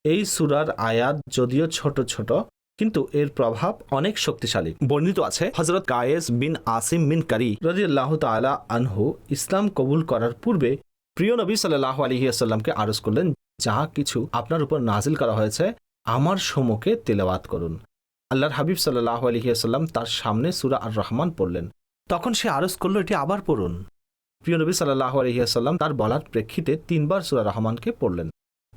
S1: এই সূরার আয়াত যদিও ছোট ছোট, কিন্তু এর প্রভাব অনেক শক্তিশালী। বর্ণিত আছে, হযরত কায়েস বিন আসিম বিন কারি রাদিয়াল্লাহু তাআলা আনহু ইসলাম কবুল করার পূর্বে প্রিয় নবী সাল্লাল্লাহু আলাইহি ওয়াসাল্লামকে আরজ করলেন, যা কিছু আপনার উপর নাজিল করা হয়েছে আমার সম্মুখে তেলাওয়াত করুন। আল্লাহর হাবিব সাল্লাল্লাহু আলাইহি ওয়াসাল্লাম তার সামনে সূরা আর রহমান পড়লেন। তখন সে আরজ করলো, এটি আবার পড়ুন। প্রিয় নবী সাল্লাল্লাহু আলাইহি ওয়াসাল্লাম তার বলার প্রেক্ষিতে 3 বার সূরা রহমানকে পড়লেন।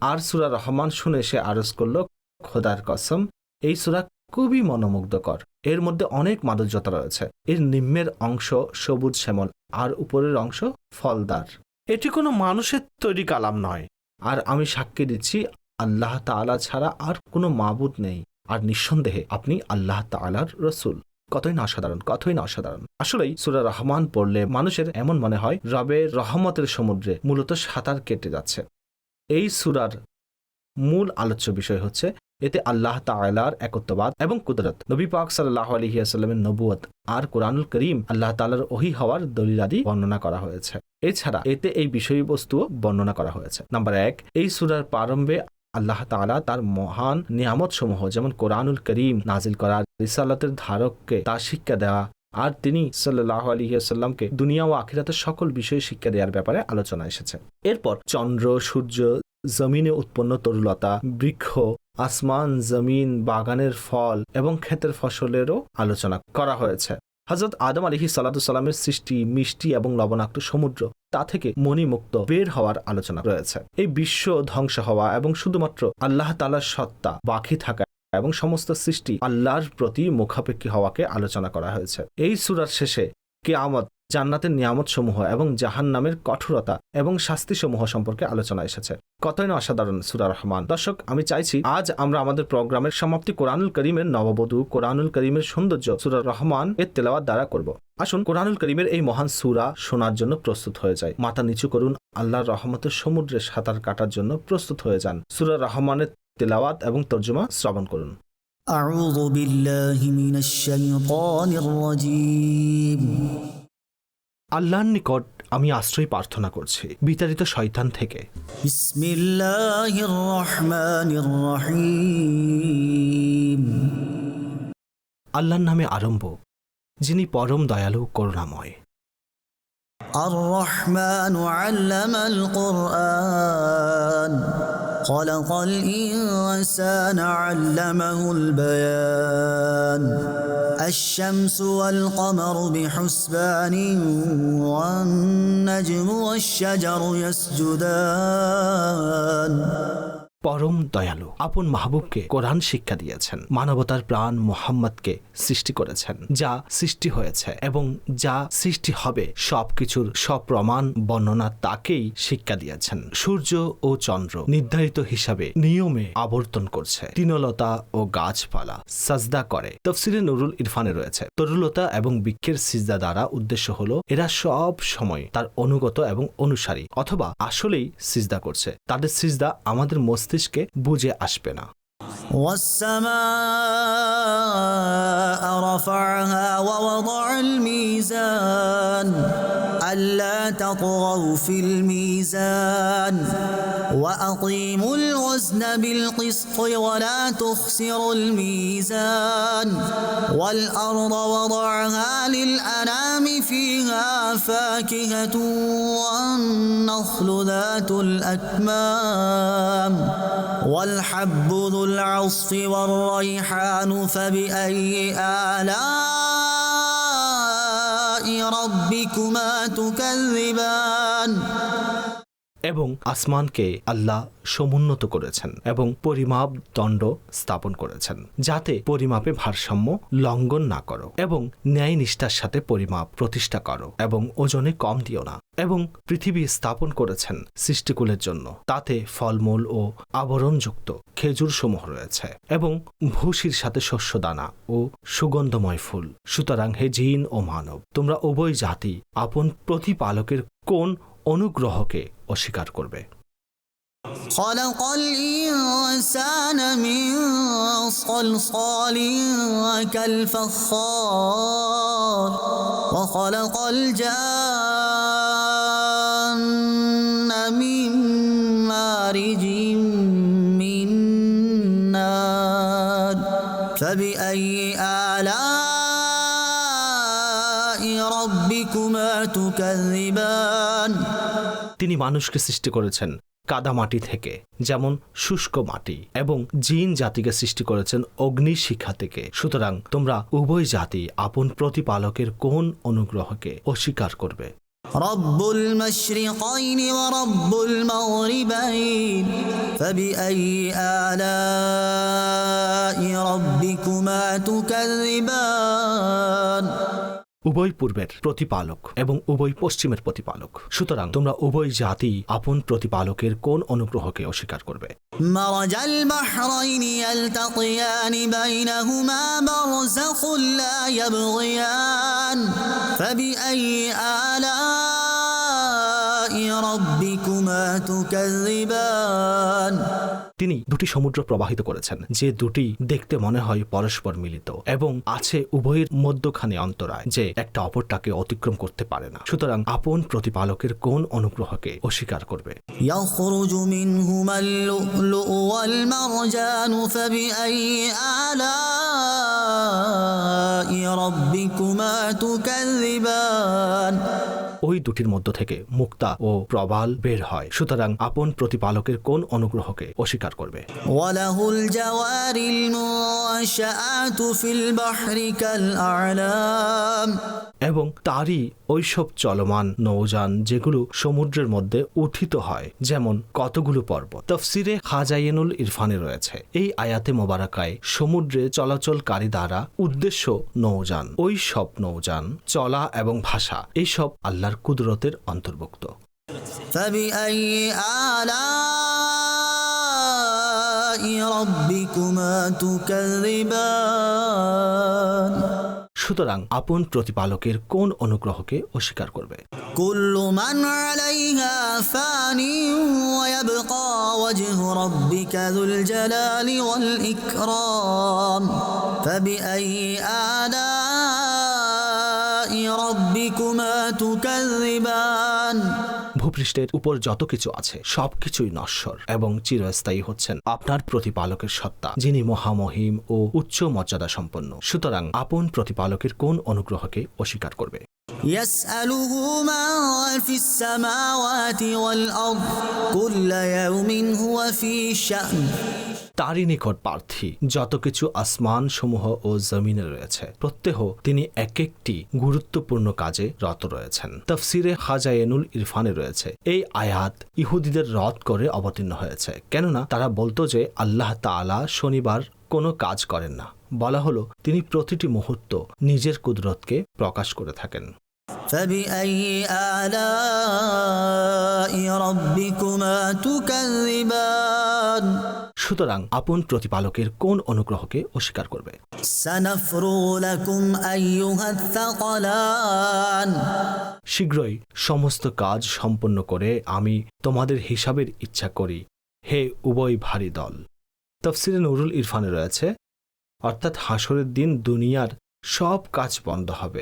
S1: আর সূরা রহমান শুনে সে আরজ করলো, খোদার কসম, এই সূরা খুবই মনোমুগ্ধকর। এর মধ্যে অনেক মাধুর্যতা রয়েছে। এর নিম্নের অংশ সবুজ শ্যামল, আর উপরের অংশ ফলদার। এটি কোনো মানুষের তৈরি কালাম নয়, আর আমি সাক্ষী দিচ্ছি আল্লাহ তাআলা ছাড়া আর কোনো মাবুদ নেই, আর নিঃসন্দেহে আপনি আল্লাহ তাআলার রাসূল। কতই না অসাধারণ, কতই না অসাধারণ। আসলেই সূরা রহমান পড়লে মানুষের এমন মনে হয় রবের রহমতের সমুদ্রে মূলত সাঁতার কেটে যাচ্ছে। এই সূরার মূল আলোচ্য বিষয় হচ্ছে, এতে আল্লাহ তাআলার একত্ববাদ এবং কুদরত, নবী পাক সাল্লাল্লাহু আলাইহি ওয়াসাল্লামের নবুয়ত আর কোরআনুল কারীম আল্লাহ তাআলার ওহী হওয়ার দলিলাদি বর্ণনা করা হয়েছে। এছাড়া এতে এই বিষয়বস্তু বর্ণনা করা হয়েছে। নাম্বার 1, এই সূরার প্রারম্ভে আল্লাহ তাআলা তার মহান নিয়ামত সমূহ, যেমন কোরআনুল কারীম নাজিল করা, রিসালাতের ধারককে তা শিক্ষা দেওয়া, আর তিনি সাল্লাল্লাহু আলাইহি ওয়াসাল্লামকে দুনিয়া ও আখিরাতের সকল বিষয়ে শিক্ষা দেওয়ার ব্যাপারে আলোচনা এসেছে। এরপর চন্দ্র, সূর্য, জমিনে উৎপন্ন তরুলতা, বৃক্ষ, আসমান, জমিন, বাগানের ফল এবং ক্ষেতের ফসলেরও আলোচনা করা হয়েছে। হযরত আদম আলাইহিস সালাতু সালামের সৃষ্টি, মিষ্টি এবং লবণাক্ত সমুদ্র, তা থেকে মণিমুক্ত বের হওয়ার আলোচনা রয়েছে। এই বিশ্ব ধ্বংস হওয়া এবং শুধুমাত্র আল্লাহ তাআলার সত্তা বাকি থাকা এবং সমস্ত সৃষ্টি আল্লাহর প্রতি মুখাপেক্ষী হওয়াকে আলোচনা করা হয়েছে। এই সূরার শেষে কিয়ামত জান্নাতের নিয়ামতসমূহ এবং জাহান্নামের কঠোরতা এবং শাস্তিসমূহ সম্পর্কে আলোচনা এসেছে। কতই না অসাধারণ সূরা রহমান। দর্শক, আমি চাইছি আজ আমরা আমাদের প্রোগ্রামের সমাপ্তি কোরআনুল করিমের নববধূ কোরআনুল করিমের সৌন্দর্য সূরা রহমান এর তেলাওয়াত দ্বারা করব। আসুন কোরআনুল করিমের এই মহান সূরা শোনার জন্য প্রস্তুত হয়ে যায়। মাথা নিচু করুন, আল্লাহর রহমতের সমুদ্রে সাঁতার কাটার জন্য প্রস্তুত হয়ে যান। সূরা রহমানের তেলাওয়াত এবং তর্জমা শ্রবণ করুন।
S3: أعوذ بالله من الشيطان الرجيم
S1: আল্লাহর নিকট আমি আশ্রয় প্রার্থনা করছি বিতাড়িত শয়তান থেকে।
S3: بسم الله الرحمن الرحيم
S1: আল্লাহর নামে আরম্ভ, যিনি পরম দয়ালু করুণাময়।
S3: الرحمن علم القرآن خلق الإنسان علمه البيان الشمس والقمر بحسبان والنجم والشجر يسجدان
S1: পরম দয়ালু আপন মাহবুবকে কোরআন শিক্ষা দিয়েছেন, মানবতার প্রাণ মুহাম্মদকে সৃষ্টি করেছেন, যা সৃষ্টি হয়েছে এবং যা সৃষ্টি হবে সবকিছুর সপ্রমাণ বর্ণনা তাকেই শিক্ষা দিয়েছেন। সূর্য ও চন্দ্র নির্ধারিত হিসাবে নিয়মে আবর্তন করছে, তৃণলতা ও গাছপালা সাজদা করে। তাফসিরে নুরুল ইরফানে রয়েছে, তরুলতা এবং বৃক্ষের সিজদা দ্বারা উদ্দেশ্য হলো এরা সব সময় তার অনুগত এবং অনুসারী, অথবা আসলেই সিজদা করছে। তাদের সিজদা আমাদের মস্তিষ্কে বুঝে আসবে না।
S3: والسماء رفعها ووضع الميزان ألا تطغوا في الميزان وأقيموا الوزن بالقسط ولا تخسروا الميزان والأرض وضعها للأنام فيها فاكهة والنخل ذات الأكمام والحب ذو العصف والريحان فبأي آلاء ربكما تكذبان
S1: এবং আসমানকে আল্লাহ সমুন্নত করেছেন এবং পরিমাপ দণ্ড স্থাপন করেছেন, যাতে পরিমাপে ভারসাম্য লঙ্ঘন না করো এবং ন্যায় নিষ্ঠার সাথে পরিমাপ প্রতিষ্ঠা করো এবং ওজনে কম দিও না। এবং পৃথিবী স্থাপন করেছেন সৃষ্টিকুলের জন্য, তাতে ফলমূল ও আবরণযুক্ত খেজুর সমূহ রয়েছে এবং ভূষির সাথে শস্যদানা ও সুগন্ধময় ফুল। সুতরাং হে জিন ও মানব, তোমরা উভয় জাতি আপন প্রতিপালকের কোন অনুগ্রহকে অস্বীকার করবে?
S3: خلق الإنسان من صلصال كالفخار وخلق الجان من مارج من نار فبأي آلاء ربكما تكذبان
S1: তিনি মানুষকে সৃষ্টি করেছেন কাদামাটি থেকে, যেমন শুষ্ক মাটি, এবং জিন জাতিকে সৃষ্টি করেছেন অগ্নি শিখা থেকে। সুতরাং তোমরা উভয় জাতি আপন প্রতিপালকের কোন অনুগ্রহকে অস্বীকার করবে?
S3: رب المشرقين ورب المغربين فبأي آلاء ربكما تكذبان
S1: উভয় পূর্বের প্রতিপালক এবং উভয় পশ্চিমের প্রতিপালক। সুতরাং তোমরা উভয় জাতি আপন প্রতিপালকের কোন অনুগ্রহকে অস্বীকার করবে?
S3: مرج البحرين يلتقيان بينهما برزخ لا يبغيان فبأي آلاء ربكما تكذبان
S1: তিনি দুটি সমুদ্র প্রবাহিত করেছেন, যে দুটি দেখতে মনে হয় পরস্পর মিলিত এবং আছে উভয়ের মধ্যখানে অন্তরায়, যে একটা অপরটাকে অতিক্রম করতে পারে না। সুতরাং আপন প্রতিপালকের কোন অনুগ্রহকে অস্বীকার করবে?
S3: يخرج منهما اللؤلؤ والمرجان فبأي آلاء ربكما تكذبان
S1: ওই দুটির মধ্য থেকে মুক্তা ও প্রবাল বের হয়। সুতরাং আপন প্রতিপালকের কোন অনুগ্রহকে অস্বীকার করবে?
S3: وله الجوار المنشآت في البحر كالأعلام
S1: এবং তারই ওইসব চলমান নৌযান যেগুলো সমুদ্রের মধ্যে উঠিত হয়, যেমন কতগুলো পর্বত। তাফসিরে খাজাইনুল ইরফানে রয়েছে, এই আয়াতে মোবারকায় সমুদ্রে চলাচলকারী দ্বারা উদ্দেশ্য নৌযান। ওই সব নৌযান, চলা এবং ভাষা এইসব আল্লাহর কুদরতের অন্তর্ভুক্ত।
S3: فبأي آلاء ربكما تكذبان
S1: সুতরাং আপন প্রতিপালকের কোন অনুগ্রহকে অস্বীকার করবে?
S3: كل من عليها فان ويبقى وجه ربك ذو الجلال والإكرام فبأي آلاء ربكما تكذبان
S1: ভূপৃষ্ঠের উপর যত কিছু আছে সবকিছুই নশ্বর এবং চিরস্থায়ী হচ্ছেন আপনার প্রতিপালকের সত্তা, যিনি মহামহিম ও উচ্চ মর্যাদা সম্পন্ন। সুতরাং আপন প্রতিপালকের কোন অনুগ্রহকে অস্বীকার করবে?
S3: يسأله من في السماوات والأرض كل يوم هو في شأن
S1: তারই নিকট প্রার্থী যত কিছু আসমান সমূহ ও জমিনে রয়েছে, প্রত্যহ তিনি এক একটি গুরুত্বপূর্ণ কাজে রত রয়েছেন। তাফসিরে খাজাইনুল ইরফানে রয়েছে, এই আয়াত ইহুদিদের রদ করে অবতীর্ণ হয়েছে, কেননা তারা বলতো যে আল্লাহ তাআলা শনিবার কোনো কাজ করেন না। বলা হলো তিনি প্রতিটি মুহূর্ত নিজের কুদরতকে প্রকাশ করে থাকেন।
S3: فبأي آلاء ربكما تكذبان
S1: সুতরাং আপন প্রতিপালকের কোন অনুগ্রহকে অস্বীকার করবে?
S3: سنفرغ لكم أيها الثقلان
S1: শীঘ্রই সমস্ত কাজ সম্পন্ন করে আমি তোমাদের হিসাবের ইচ্ছা করি, হে উভয় ভারী দল। তাফসিরে নুরুল ইরফানে রয়েছে, অর্থাৎ হাসরের দিন দুনিয়ার সব কাজ বন্ধ হবে,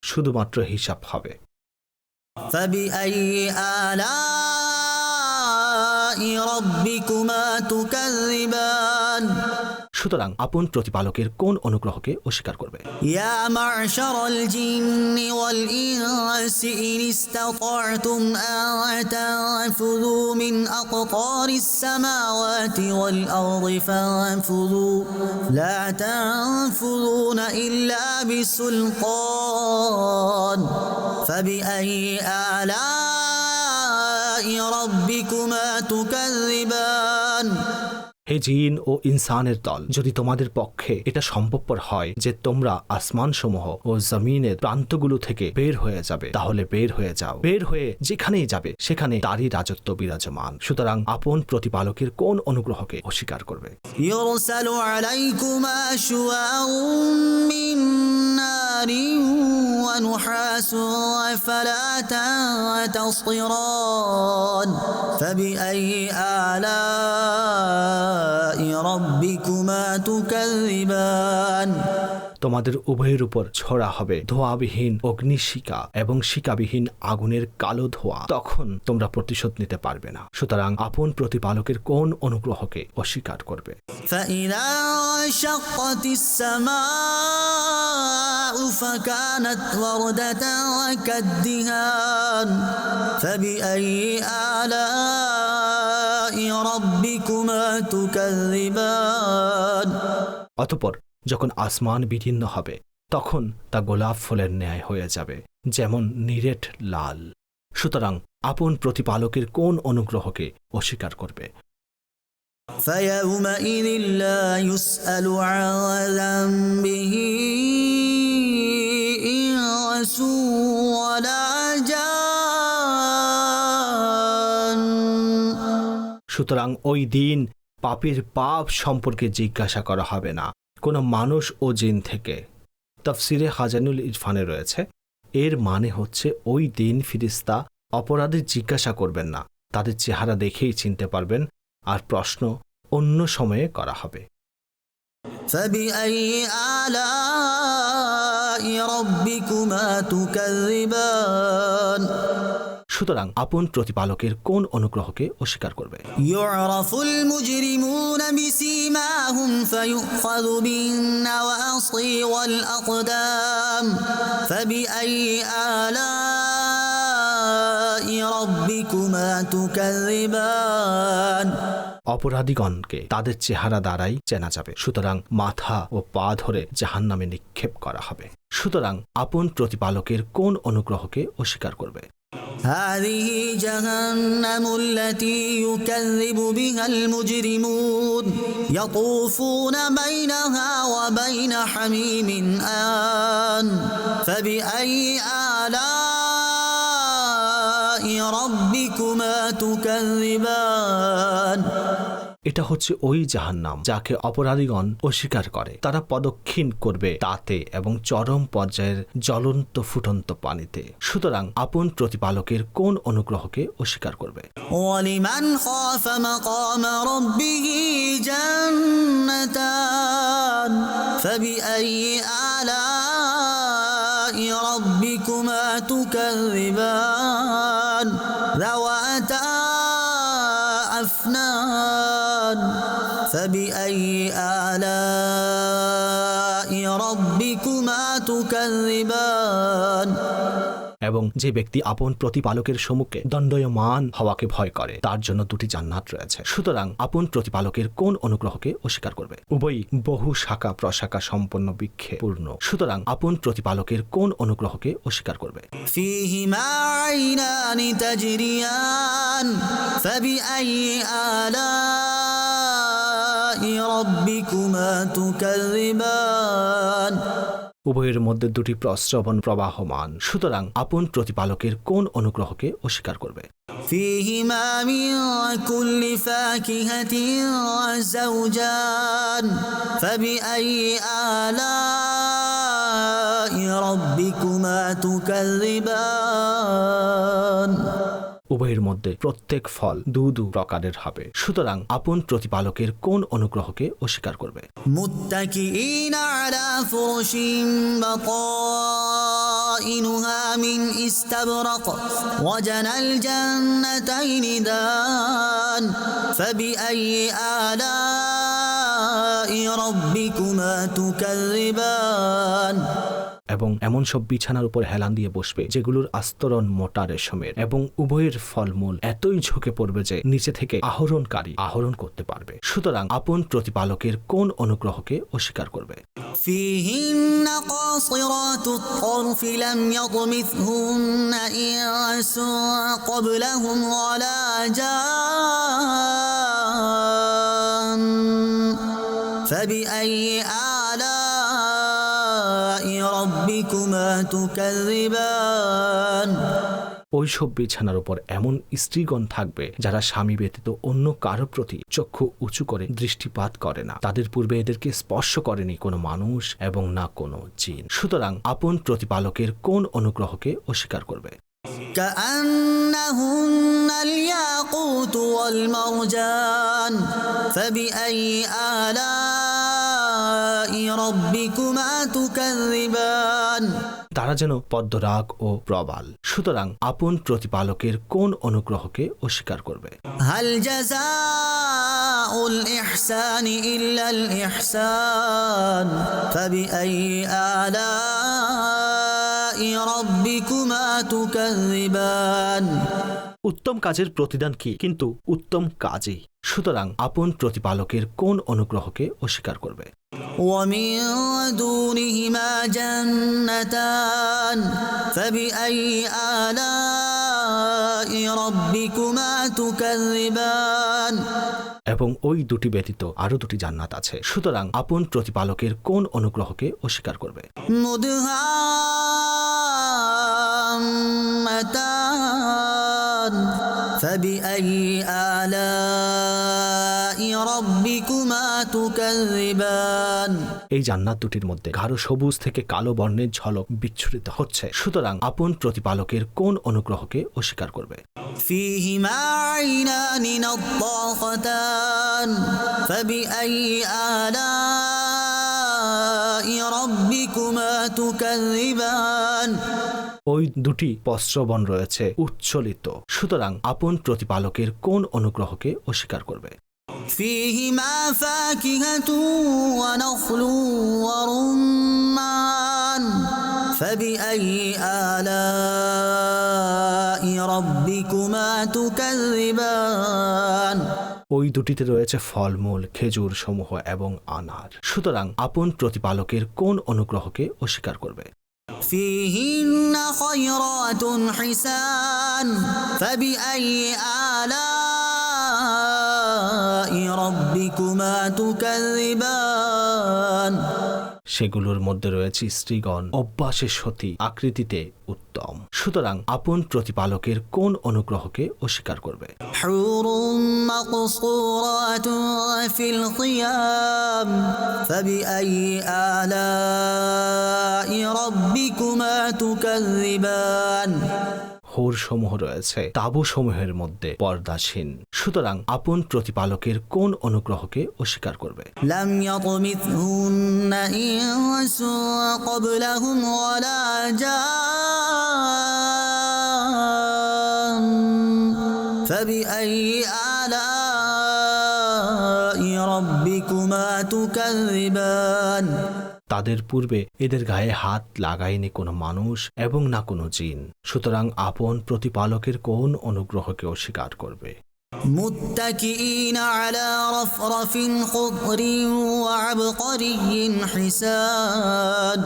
S1: শুধুমাত্র হিসাব হবে।
S3: فبأي آلاء ربكما تكذبان
S1: সুতরাং আপন প্রতিপালকের কোন অনুগ্রহকে অস্বীকার করবে?
S3: يا معشر الجن والإنس إن استطعتم أن تنفذوا من أقطار السماوات والأرض فانفذوا لا تنفذون إلا بسلطان فبأي آلاء ربكما تكذبان
S1: হে জিন ও ইনসানের দল, যদি তোমাদের পক্ষে এটা সম্ভবপর হয় যে তোমরা আসমানসমূহ ও জমিনের প্রান্তগুলো থেকে বের হয়ে যাবে, তাহলে বের হয়ে যাও। বের হয়ে যেখানেই যাবে সেখানে তারই রাজত্ব বিরাজমান। সুতরাং আপন প্রতিপালকের কোন অনুগ্রহকে অস্বীকার করবে?
S3: يرسل عليكما شواظ من نار ونحاس فلا تنتصران فبأي آلاء ربكما تكذبان
S1: তোমাদের উভয়ের উপর ছড়া হবে ধোঁয়াবিহীন অগ্নিশিখা এবং শিখাবিহীন আগুনের কালো ধোঁয়া, তখন তোমরা প্রতিশোধ নিতে পারবে না। সুতরাং আপন প্রতিপালকের কোন অনুগ্রহকে অস্বীকার করবে?
S3: فإذا انشقت السماء فكانت وردة كالدهان فبأي آلاء ربكما تكذبان
S1: অতঃপর যখন আসমান বিদীর্ণ হবে তখন তা গোলাপ ফুলের ন্যায় হয়ে যাবে, যেমন নিরেট লাল। সুতরাং আপন প্রতিপালকের কোন অনুগ্রহকে অস্বীকার করবে?
S3: فيومئذ لا يسأل عن ذنبه إنس ولا جان
S1: সুতরাং ওই দিন পাপীর পাপ সম্পর্কে জিজ্ঞাসা করা হবে না কোনো মানুষ ও জিন থেকে। তাফসিরে খাজাইনুল ইরফানে রয়েছে, এর মানে হচ্ছে ওই দিন ফিরিস্তা অপরাধী জিজ্ঞাসা করবেন না, তাদের চেহারা দেখেই চিনতে পারবেন, আর প্রশ্ন অন্য সময়ে করা হবে।
S3: فبأي آلاء ربكما تكذبان
S1: সুতরাং আপন প্রতিপালকের কোন অনুগ্রহকে অস্বীকার করবে?
S3: يعرف المجرمون بسيماهم فيؤخذ بالنواصي والأقدام فبأي آلاء ربكما تكذبان
S1: অপরাধীগণকে তাদের চেহারা দ্বারাই চেনা যাবে। সুতরাং মাথা ও পা ধরে জাহান্নামে নিক্ষেপ করা হবে। সুতরাং আপন প্রতিপালকের কোন অনুগ্রহকে অস্বীকার করবে?
S3: هذه جهنم التي يكذب بها المجرمون يطوفون بينها وبين حميم آن فبأي آلاء ربكما تكذبان।
S1: এটা হচ্ছে ওই জাহান্নাম যাকে অপরাধীগণ অস্বীকার করে। তারা পদক্ষিণ করবে তাতে এবং চরম পর্যায়ের জ্বলন্ত ফুটন্ত পানিতে। সুতরাং আপন প্রতিপালকের কোন অনুগ্রহকে অস্বীকার করবে?
S3: ولمن خاف مقام ربه جنتان فبأي آلاء ربكما تكذبان ذواتا أفنان فبأي آلاء ربكما تكذبان।
S1: এবং যে ব্যক্তি আপন প্রতিপালকের সম্মুখে দণ্ডায়মান হওয়াকে ভয় করে তার জন্য দুটি জান্নাত রয়েছে। সুতরাং আপন প্রতিপালকের কোন অনুগ্রহকে অস্বীকার করবে? উভয়ই বহু শাখা প্রশাখা সম্পন্ন বৃক্ষে পূর্ণ। সুতরাং আপন প্রতিপালকের কোন অনুগ্রহকে অস্বীকার করবে?
S3: فيهما عينان تجريان فبأي آلاء ربكما تكذبان।
S1: উভয়ের মধ্যে দুটি প্রস্রবণ প্রবাহমান। সুতরাং আপন প্রতিপালকের কোন অনুগ্রহকে অস্বীকার করবে?
S3: فيهما من كل فاكهة زوجان فبأي آلاء ربكما تكذبان।
S1: উভয়ের মধ্যে প্রত্যেক ফল দু দু প্রকারের হবে। সুতরাং আপন প্রতিপালকের কোন অনুগ্রহকে অস্বীকার করবে?
S3: متكئين على فرش بطائنها من استبرق وجنى الجنتين دان فبأي آلاء ربكما تكذبان।
S1: এবং এমন সব বিছানার উপর হেলান দিয়ে বসবে যেগুলোর আস্তরণ মোটা রেশমের, এবং উভয়ের ফলমূল এতই ঝুঁকে পড়বে যে নিচে থেকে আহরণকারী আহরণ করতে পারবে। সুতরাং আপন প্রতিপালকের কোন অনুগ্রহকে অস্বীকার করবে?
S3: فيهن قاصرات الطرف لم يطمثهن إنس قبلهم ولا جان فبأي آلاء ربكما تكذبان।
S1: ওইসব বিছানার উপর এমন স্ত্রীগণ থাকবে যারা স্বামী ব্যতীত অন্য কারো প্রতি চক্ষু উঁচু করে দৃষ্টিপাত করে না। তাদের পূর্বে এদেরকে স্পর্শ করেনি কোনো মানুষ এবং না কোনো জিন। সুতরাং আপন প্রতিপালকের কোন অনুগ্রহকে অস্বীকার করবে?
S3: كأنهن الياقوت والمرجان فبأي آلاء ربكما تكذبان।
S1: তারা যেন পদ্মরাগ ও প্রবাল। সুতরাং আপন প্রতিপালকের কোন অনুগ্রহকে অস্বীকার করবে?
S3: هل جزاء الإحسان إلا الإحسان فبأي آلاء ربكما تكذبان।
S1: উত্তম কাজের প্রতিদান কি কিন্তু উত্তম কাজই। সুতরাং আপন প্রতিপালকের কোন অনুগ্রহকে অস্বীকার করবে?
S3: ومن دونهما جنتان فبأي آلاء ربكما تكذبان।
S1: এবং ওই দুটি ব্যতীত আরো দুটি জান্নাত আছে। সুতরাং আপন প্রতিপালকের কোন অনুগ্রহকে অস্বীকার করবে?
S3: مدهامتان فبأي آلاء ربكما تكذبان।
S1: এই জান্নাত দুটির মধ্যে গাঢ় সবুজ থেকে কালো বর্ণের ঝলক বিচ্ছুরিত হচ্ছে। সুতরাং আপন প্রতিপালকের কোন অনুগ্রহকে অস্বীকার করবে?
S3: فيهما عينان نضاختان فبأي آلاء ربكما تكذبان।
S1: ওই দুটি প্রস্রবণ রয়েছে উচ্ছলিত। সুতরাং আপন প্রতিপালকের কোন অনুগ্রহকে অস্বীকার করবে?
S3: فيهما فاكهة ونخل ورمان فبأي آلاء ربكما تكذبان।
S1: ওই দুটিতে রয়েছে ফলমূল, খেজুর সমূহ এবং আনার। সুতরাং আপন প্রতিপালকের কোন অনুগ্রহকে অস্বীকার করবে?
S3: فيهن خيرات حسان فبأي آلاء ربكما تكذبان
S1: সেগুলোর মধ্যে রয়েছে স্ত্রীগণ অভ্যাসে সতী, আকৃতিতে উত্তম। সুতরাং আপন প্রতিপালকের কোন অনুগ্রহকে অস্বীকার করবে?
S3: حور مقصورات في الخيام فبأي آلاء ربكما تكذبان
S1: হুর সমূহ রয়েছে তাঁবু সমূহের মধ্যে পর্দাসীন। সুতরাং আপন প্রতিপালকের কোন অনুগ্রহকে অস্বীকার করবে?
S3: لم يطمثهن إنس قبلهم ولا جان فبأي آلاء ربكما تكذبان
S1: তাদের পূর্বে এদের গায়ে হাত লাগায়নি কোনো মানুষ এবং না কোনো জিন। সুতরাং আপন প্রতিপালকের কোন অনুগ্রহকে অস্বীকার করবে?
S3: متكئين على رفرف خضر وعبقري حسان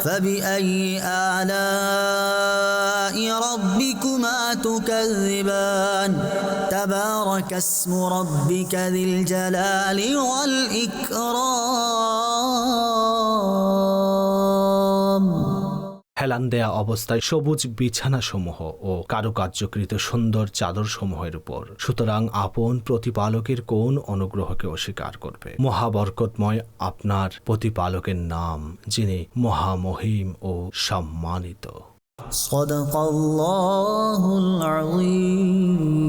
S3: فبأي آلاء ربكما تكذبان تبارك اسم ربك ذي الجلال والإكرام
S1: হেলান দেয়া অবস্থায় সবুজ বিছানাসমূহ ও কারুকার্যকৃত সুন্দর চাদর সমূহের উপর। সুতরাং আপন প্রতিপালকের কোন অনুগ্রহকে অস্বীকার করবে? মহাবরকতময় আপনার প্রতিপালকের নাম, যিনি মহামহিম ও সম্মানিত।
S3: صدق الله العظيم